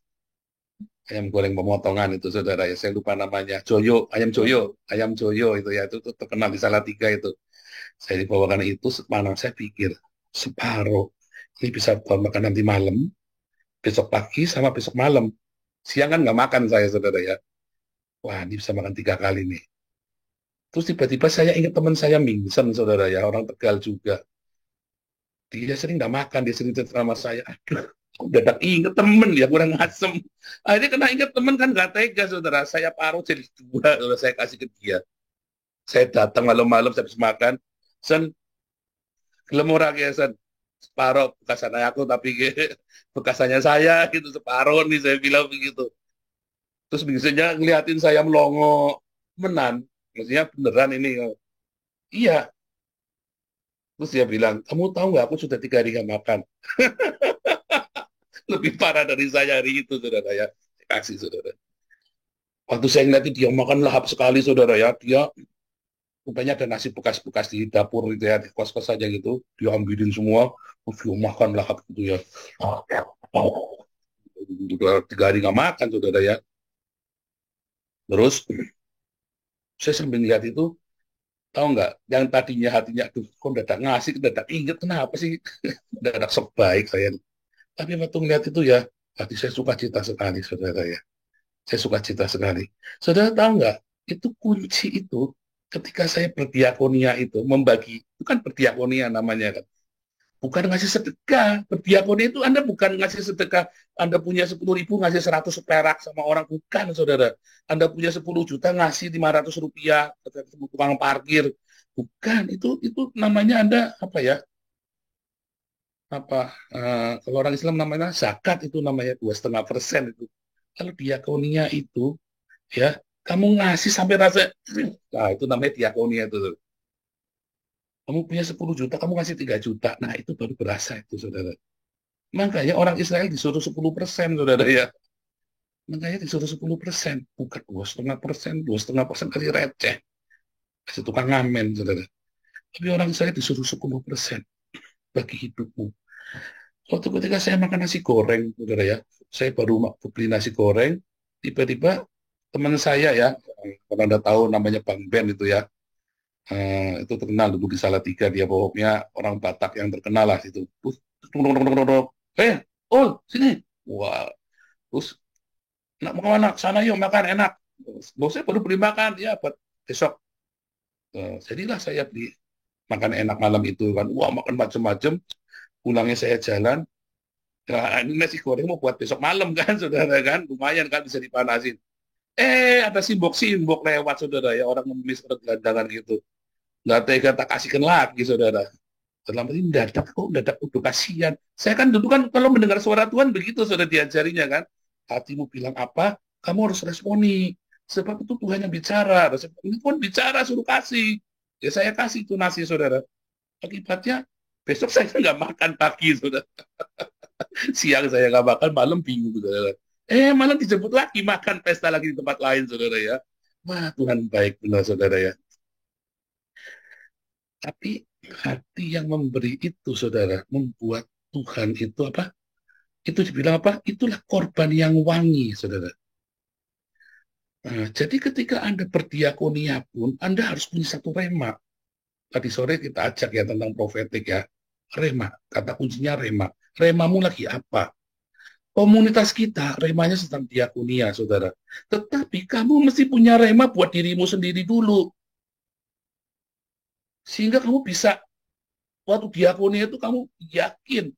Ayam goreng pemotongan itu, saudara ya, saya lupa namanya, ayam Joyo itu ya, itu terkenal di Salatiga itu. Saya dibawakan itu, mana saya pikir separuh ini bisa buat makan nanti malam, besok pagi sama besok malam. Siang kan nggak makan saya, saudara ya. Wah ini bisa makan 3 kali nih. Terus tiba-tiba saya ingat teman saya Mingsen, saudara ya, orang Tegal juga. Dia sering nggak makan, dia sering cerita sama saya. Aduh, kok dadak inget temen ya, kurang asem. Akhirnya kena inget temen kan nggak tega, saudara. Saya paruh jadi 2, saudara, saya kasih ke dia. Saya datang malam-malam, saya habis makan. Sen, Gelem ora kiasan separuh bekasan aku tapi bekasannya saya gitu separuh nih saya bilang begitu. Terus biasanya ngeliatin saya melongo menan, maksudnya beneran ini. Iya, terus dia bilang, kamu tahu nggak aku sudah 3 hari nggak makan. Lebih parah dari saya hari itu, saudara ya. Saya kasih, saudara. Waktu saya ngeliatin dia makan lahap sekali, saudara ya. Dia rupanya ada nasi bekas-bekas di dapur gitu ya, di kos-kos saja gitu. Dia ambilin semua, terus dia makan lahap gitu ya. Oh, udah 3 hari nggak makan, saudara ya. Terus saya sambil lihat itu, tahu nggak, yang tadinya hatinya, aduh, kok dadak ngasih, dadak inget, kenapa sih? Dadak sebaik saya. Tapi waktu ngeliat itu ya, hati saya suka cita sekali, saudara ya. Saya suka cita sekali. Saudara tahu nggak, itu kunci itu, ketika saya berdiakonia itu, membagi, itu kan berdiakonia namanya kan. Bukan ngasih sedekah. Berdiakonia itu Anda bukan ngasih sedekah, Anda punya 10.000, ngasih 100 perak sama orang. Bukan, saudara. Anda punya 10 juta, ngasih 500 rupiah ke tukang parkir. Bukan, itu namanya Anda, apa ya, kalau orang Islam namanya zakat, itu namanya 2,5% itu. Kalau diakonia itu ya kamu ngasih sampai rasa, nah itu namanya diakonia itu. Kamu punya 10 juta, kamu ngasih 3 juta, nah itu baru berasa itu, saudara. Makanya orang Israel disuruh 10%, saudara ya. Makanya disuruh 10%, bukan 2,5%, 2,5% kasih receh, kasih tukang ngamen, saudara. Tapi orang Israel disuruh 10% bagi hidupmu. Waktu ketika saya makan nasi goreng, saudara ya, saya baru beli nasi goreng, tiba-tiba teman saya ya, kalau Anda tahu namanya Bang Ben itu ya, itu terkenal dulu di Salatiga, dia pokoknya orang Batak yang terkenal lah itu. Terus, oh sini, wah, terus nak mau kemana? Sana yuk makan enak. Terus, saya baru beli makan, ya buat besok. Jadilah saya beli makan enak malam itu kan, wah makan macam-macam. Pulangnya saya jalan, nah, ini nasi goreng mau buat besok malam kan, saudara kan, lumayan kan bisa dipanasin. Ada simbok-simbok lewat, saudara ya, orang ngemis, orang gelandangan gitu. Nggak tega tak kasihkan lagi, saudara. Dalam ini dadak kok, dadak udah kasihan. Saya kan dulu kan kalau mendengar suara Tuhan begitu sudah diajarinya kan. Hatimu bilang apa, kamu harus responi. Sebab itu Tuhan yang bicara. Ini pun bicara suruh kasih. Ya saya kasih itu nasi, saudara. Akibatnya besok saya nggak makan pagi, saudara. Siang saya nggak makan, malam bingung, saudara. Malam dijemput lagi makan pesta lagi di tempat lain, saudara ya. Wah, Tuhan baik benar, saudara ya. Tapi hati yang memberi itu, saudara, membuat Tuhan itu apa? Itu dibilang apa? Itulah korban yang wangi, saudara. Nah, jadi ketika Anda berdiakonia pun, Anda harus punya satu rema. Tadi sore kita ajak ya tentang profetik ya. Rema, kata kuncinya rema. Remamu lagi apa? Komunitas kita, remanya tentang diakonia, saudara. Tetapi kamu mesti punya rema buat dirimu sendiri dulu. Sehingga kamu bisa, waktu diakonia itu kamu yakin,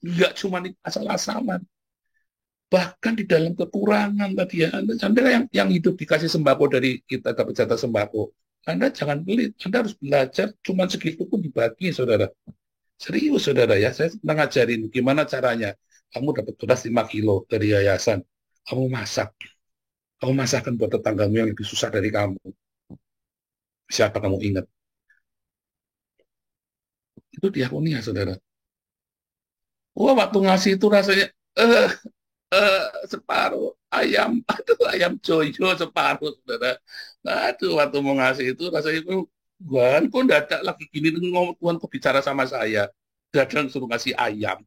nggak cuma asal-asalan. Bahkan di dalam kekurangan tadi ya, Anda yang hidup dikasih sembako dari kita, dapat jatah sembako. Anda jangan pelit, Anda harus belajar, cuma segitu pun dibagi, saudara. Serius, saudara ya, saya sedang ngajarin gimana caranya. Kamu dapat beras 5 kilo dari yayasan, kamu masak. Kamu masakkan buat tetanggamu yang lebih susah dari kamu. Siapa kamu ingat? Itu diakonia, saudara. Wah, waktu ngasih itu rasanya, separuh ayam, aduh ayam joyo separuh, saudara. Aduh, waktu mau ngasih itu rasanya itu, Tuhan, kok dadak lagi gini, Tuhan kok bicara sama saya. Dadak suruh ngasih ayam.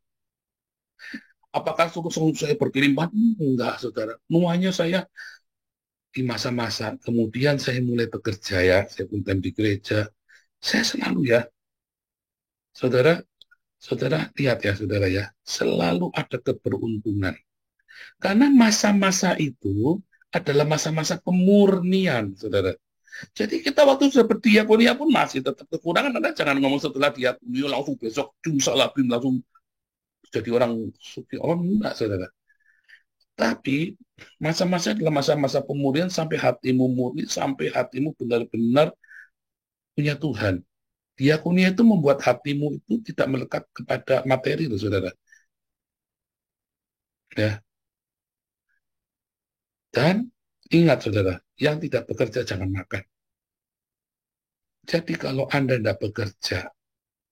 Apakah suruh saya berkelimpahan? Enggak, saudara. Nuanya saya di masa-masa, kemudian saya mulai bekerja ya, saya pun di gereja. Saya selalu ya, saudara, saudara lihat ya, saudara ya, selalu ada keberuntungan. Karena masa-masa itu adalah masa-masa pemurnian, saudara. Jadi kita waktu sudah berdiakonia pun masih tetap kekurangan. Anda jangan ngomong setelah diakonia langsung besok salabim langsung jadi orang suci. Oh enggak, saudara. Tapi masa-masa adalah masa-masa pemurnian sampai hatimu murni, sampai hatimu benar-benar punya Tuhan. Diakonia itu membuat hatimu itu tidak melekat kepada materi, loh, saudara. Ya. Dan ingat, saudara, yang tidak bekerja jangan makan. Jadi kalau Anda tidak bekerja,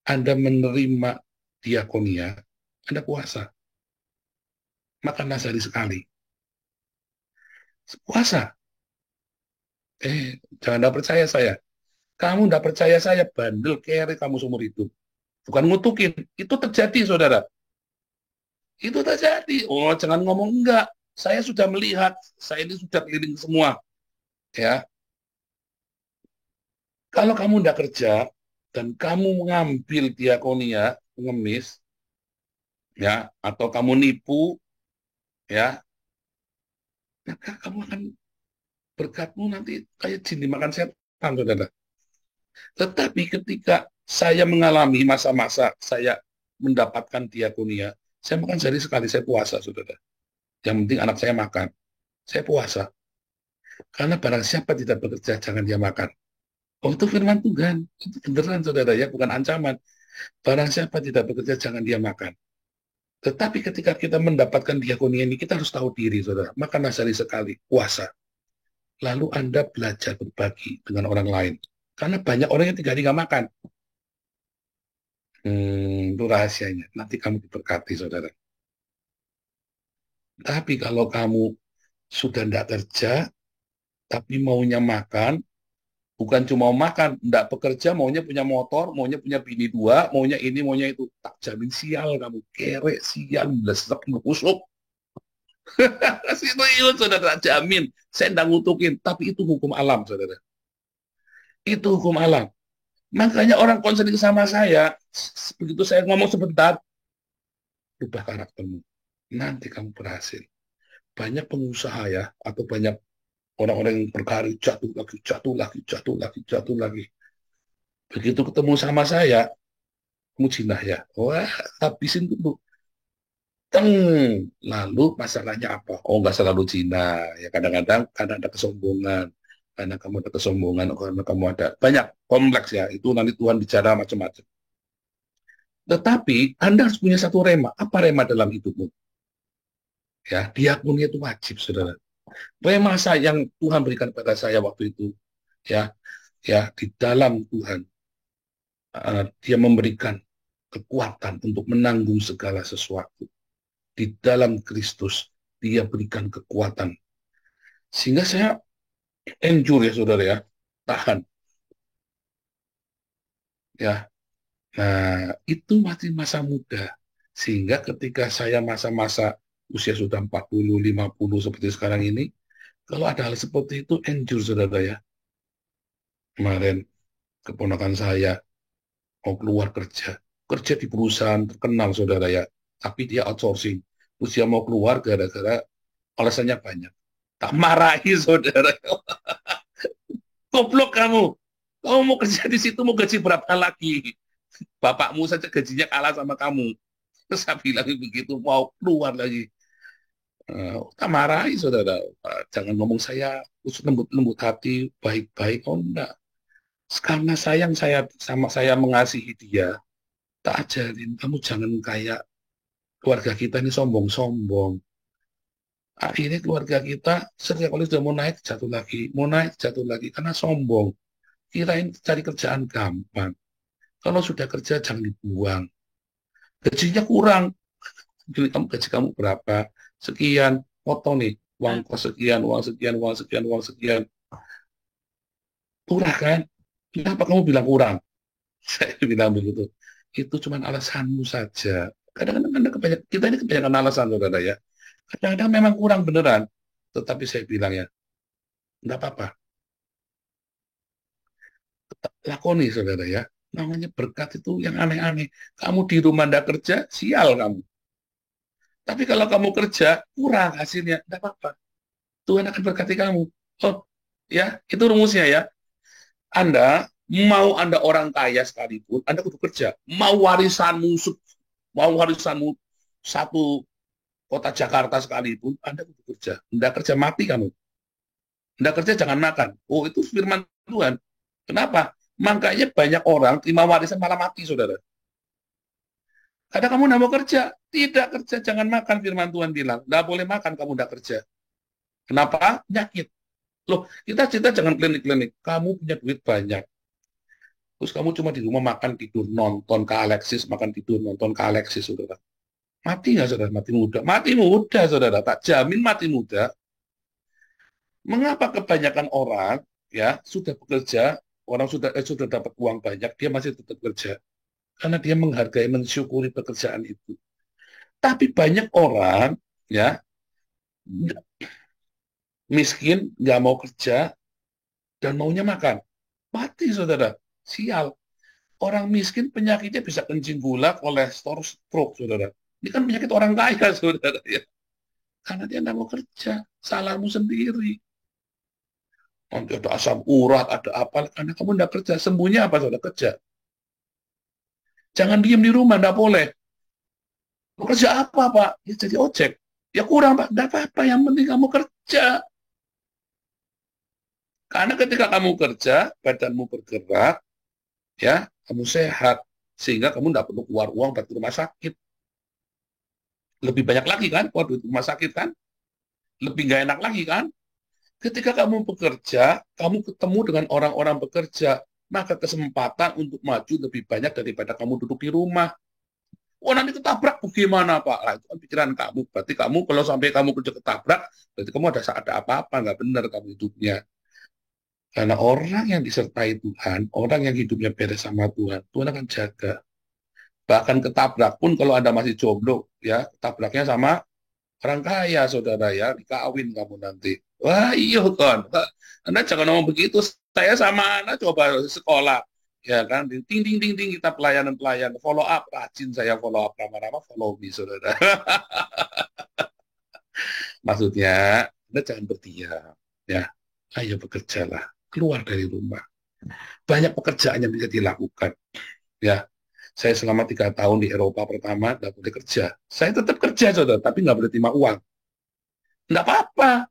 Anda menerima diakonia, Anda puasa. Makanlah sehari sekali. Puasa. Jangan tidak percaya saya. Kamu tidak percaya saya, bandel kere kamu seumur hidup. Bukan ngutukin. Itu terjadi, saudara. Itu terjadi. Oh, jangan ngomong enggak. Saya sudah melihat. Saya ini sudah keliling semua. Ya. Kalau kamu tidak kerja, dan kamu mengambil diakonia, pengemis, ya, atau kamu nipu, ya, maka kamu akan berkatmu nanti kayak jin dimakan setan, saudara. Tetapi ketika saya mengalami masa-masa saya mendapatkan diakonia, saya makan sehari sekali, saya puasa, saudara. Yang penting anak saya makan, saya puasa. Karena barang siapa tidak bekerja, jangan dia makan. Oh, itu firman Tuhan. Itu beneran, saudara, ya, bukan ancaman. Barang siapa tidak bekerja, jangan dia makan. Tetapi ketika kita mendapatkan diakonia ini, kita harus tahu diri, saudara. Makanlah sehari sekali, puasa. Lalu Anda belajar berbagi dengan orang lain. Karena banyak orang yang 3 hari nggak makan. Itu rahasianya. Nanti kamu diberkati, saudara. Tapi kalau kamu sudah tidak kerja, tapi maunya makan, bukan cuma mau makan, tidak bekerja, maunya punya motor, maunya punya bini 2, maunya ini, maunya itu. Tak jamin sial kamu. Kere, sial, lesep, busuk. Itu, saudara, tak jamin. Saya tidak ngutukin, tapi itu hukum alam, saudara. Itu hukum alam. Makanya orang konseling sama saya, begitu saya ngomong sebentar, ubah karaktermu. Nanti kamu berhasil. Banyak pengusaha ya, atau banyak orang-orang yang berkarir jatuh lagi, jatuh lagi, jatuh lagi, jatuh lagi. Begitu ketemu sama saya, kamu jinah ya. Wah, habisin dulu. Teng. Lalu masalahnya apa? Oh, nggak selalu Cina. Ya kadang-kadang karena ada kesombongan. Karena kamu ada kesombongan, karena kamu ada banyak kompleks ya. Itu nanti Tuhan bicara macam-macam. Tetapi Anda harus punya satu rema. Apa rema dalam hidupmu? Ya, diakoni itu wajib, saudara. Rema saya yang Tuhan berikan pada saya waktu itu, ya, ya di dalam Tuhan, Dia memberikan kekuatan untuk menanggung segala sesuatu. Di dalam Kristus, Dia berikan kekuatan. Sehingga saya endure ya, saudara ya, tahan. Ya, nah itu masih masa muda. Sehingga ketika saya masa-masa usia sudah 40, 50 seperti sekarang ini, kalau ada hal seperti itu, endure, saudara ya. Kemarin keponakan saya mau keluar kerja. Kerja di perusahaan terkenal, saudara ya. Tapi dia outsourcing. Terus dia mau keluar gara-gara alasannya banyak. Tak marahi, saudara. Goblok kamu. Kamu mau kerja di situ mau gaji berapa lagi? Bapakmu saja gajinya kalah sama kamu. Terus saya bilang begitu, mau keluar lagi. Tak marahi, saudara. Jangan ngomong saya lembut-lembut hati, baik-baik. Oh, enggak. Karena sayang saya sama saya mengasihi dia, tak ajarin kamu jangan kayak keluarga kita ini sombong-sombong. Akhirnya keluarga kita setiap kali sudah mau naik jatuh lagi, mau naik jatuh lagi karena sombong. Kirain cari kerjaan gampang. Kalau sudah kerja jangan dibuang. Gajinya kurang. Jadi kamu gaji kamu berapa? Sekian, potong nih. Uang kos sekian, uang sekian, uang sekian, uang sekian. Kurang kan? Kenapa kamu bilang kurang? Saya bilang begitu. Itu cuma alasanmu saja. Kadang-kadang kita ini kebanyakan alasan, saudara ya. Kadang-kadang memang kurang beneran. Tetapi saya bilang ya, enggak apa-apa. Tetap lakoni, saudara ya. Namanya berkat itu yang aneh-aneh. Kamu di rumah enggak kerja, sial kamu. Tapi kalau kamu kerja, kurang hasilnya. Enggak apa-apa. Tuhan akan berkati kamu. Oh, ya, itu rumusnya ya. Anda orang kaya sekalipun, Anda kudu kerja. Mau warisanmu satu kota Jakarta sekalipun, Anda kudu kerja. Anda kerja mati kamu. Anda kerja jangan makan. Oh, itu firman Tuhan. Kenapa? Makanya banyak orang terima warisan malah mati, saudara. Kadang kamu nggak mau kerja, tidak kerja, jangan makan. Firman Tuhan bilang, nggak boleh makan kamu nggak kerja. Kenapa? Penyakit. Loh, kita cerita jangan klinik-klinik. Kamu punya duit banyak. Terus kamu cuma di rumah makan, tidur, nonton ke Alexis, makan, tidur, nonton ke Alexis, saudara. Mati nggak, saudara? Mati muda. Mati muda, saudara. Tak jamin mati muda. Mengapa kebanyakan orang ya sudah bekerja, orang sudah dapat uang banyak, dia masih tetap kerja? Karena dia menghargai, mensyukuri pekerjaan itu. Tapi banyak orang ya miskin, nggak mau kerja, dan maunya makan. Mati, saudara. Sial. Orang miskin penyakitnya bisa kencing gula, kolesterol, stroke, saudara. Ini kan penyakit orang kaya, saudara. Ya. Karena dia nggak mau kerja. Salahmu sendiri. Nanti ada asam urat, ada apa. Karena kamu nggak kerja. Sembuhnya apa, saudara? Kerja. Jangan diem di rumah, nggak boleh. Mau kerja apa, Pak? Ya jadi ojek. Ya kurang, Pak. Nggak apa-apa. Yang penting kamu kerja. Karena ketika kamu kerja, badanmu bergerak, ya, kamu sehat. Sehingga kamu nggak perlu keluar uang buat ke rumah sakit. Lebih banyak lagi kan, keluar duit rumah sakit kan? Lebih nggak enak lagi kan? Ketika kamu bekerja, kamu ketemu dengan orang-orang bekerja, maka kesempatan untuk maju lebih banyak daripada kamu duduk di rumah. Oh, nanti ketabrak bagaimana, Pak? Lah, itu kan pikiran kamu. Berarti kamu, kalau sampai kamu kerja ketabrak, berarti kamu ada apa-apa, nggak benar kamu hidupnya. Karena orang yang disertai Tuhan, orang yang hidupnya beres sama Tuhan, Tuhan akan jaga. Bahkan ketabrak pun kalau Anda masih jomblo, ya, ketabraknya sama orang kaya, saudara, ya, dikawin kamu nanti. Wah, iya kan. Anda jangan ngomong begitu. Saya sama Anda coba sekolah. Ya kan, ting ting ting ting kita pelayanan follow up, rajin saya follow up, lama-lama follow me, saudara. Maksudnya, Anda jangan berdiam, ya. Ayo bekerjalah, keluar dari rumah. Banyak pekerjaan yang bisa dilakukan, ya. Saya selama 3 tahun di Eropa pertama nggak boleh kerja. Saya tetap kerja, saudara, tapi nggak boleh terima uang. Nggak apa-apa.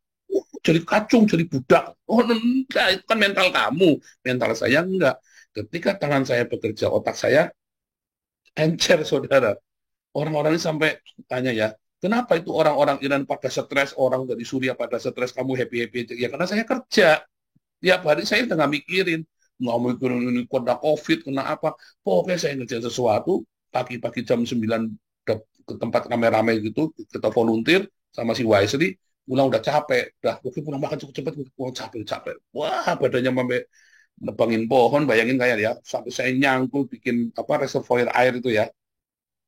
Jadi kacung, jadi budak. Oh, enggak, itu kan mental kamu. Mental saya enggak. Ketika tangan saya bekerja, otak saya encer, saudara. Orang-orang ini sampai tanya ya, kenapa itu orang-orang Iran pada stres, orang dari Suriah pada stres, kamu happy-happy aja? Ya karena saya kerja. Tiap hari saya udah nggak mikirin. Nggak mikirin ini kena COVID, kena apa. Pokoknya saya ngerjain sesuatu, pagi-pagi jam 9 udah ke tempat rame-rame gitu, kita volunteer sama si Wisely, pulang udah capek, udah mungkin pulang makan cukup cepat, pulang capek-capek. Wah, badannya sampai nebangin pohon, bayangin kayak ya, sampai saya nyangkul bikin apa reservoir air itu ya.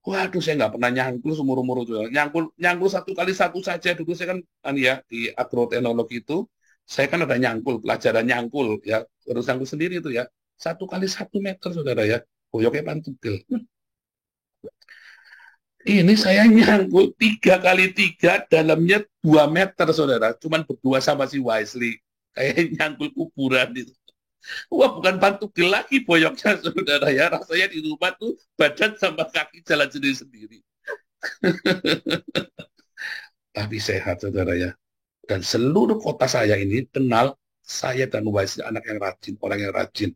Waduh, saya nggak pernah nyangkul seumur-umur itu. Nyangkul, nyangkul satu kali satu saja. Dulu saya kan ya di agroteknologi itu, saya kan ada nyangkul, pelajaran nyangkul ya, harus nyangkul sendiri itu ya. 1 kali 1 meter, saudara ya. Boyoknya pantugel. Ini saya nyangkul 3 kali 3, dalamnya 2 meter, saudara. Cuman berdua sama si Wisely. Kayak nyangkul kuburan itu. Wah, bukan pantugel lagi boyoknya, saudara ya. Rasanya di rumah tuh badan sama kaki jalan sendiri-sendiri. Tapi sehat, saudara ya. Dan seluruh kota saya ini kenal saya dan Wisely, anak yang rajin, orang yang rajin.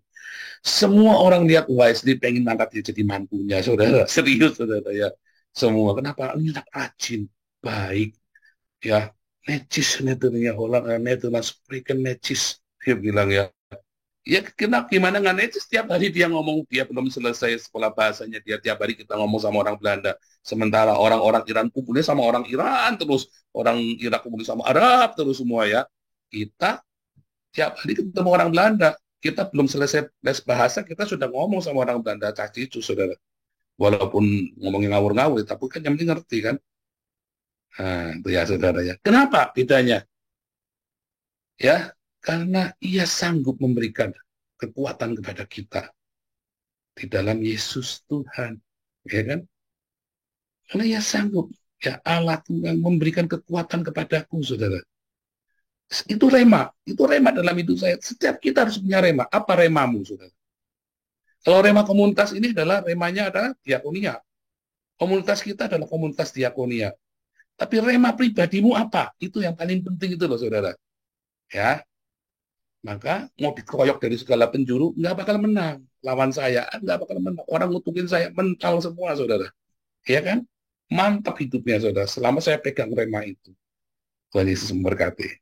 Semua orang lihat Wisely pengen angkat dia jadi mantunya, saudara. Serius, saudara ya. Semua. Kenapa? Ini anak rajin, baik, ya. Necis, neternya Holland, neternya spreken necis. Dia bilang ya. Ya kenapa gimana nggak necis, setiap hari dia ngomong, dia belum selesai sekolah bahasanya, dia tiap hari kita ngomong sama orang Belanda, sementara orang-orang Iran kumpulnya sama orang Iran terus, orang Irak kumpulnya sama Arab terus semua ya. Kita tiap hari ketemu orang Belanda, kita belum selesai les bahasa kita sudah ngomong sama orang Belanda caci itu, saudara, walaupun ngomongin ngawur-ngawur tapi kan yang penting ngerti kan. Nah itu ya, saudara ya, kenapa bedanya ya, karena ia sanggup memberikan kekuatan kepada kita di dalam Yesus Tuhan, ya kan? Karena ia sanggup, ya, Allah Tuhan memberikan kekuatan kepadaku, saudara. Itu rema dalam hidup saya. Setiap kita harus punya rema. Apa remamu, saudara? Kalau rema komunitas ini adalah, remanya adalah diakonia. Komunitas kita adalah komunitas diakonia. Tapi rema pribadimu apa? Itu yang paling penting itu loh, saudara. Ya, maka mau dikeroyok dari segala penjuru, nggak bakal menang. Lawan saya, nggak bakal menang. Orang ngutukin saya, mental semua, saudara. Ya kan? Mantap hidupnya, saudara. Selama saya pegang rema itu. Tuhan Yesus memberkati.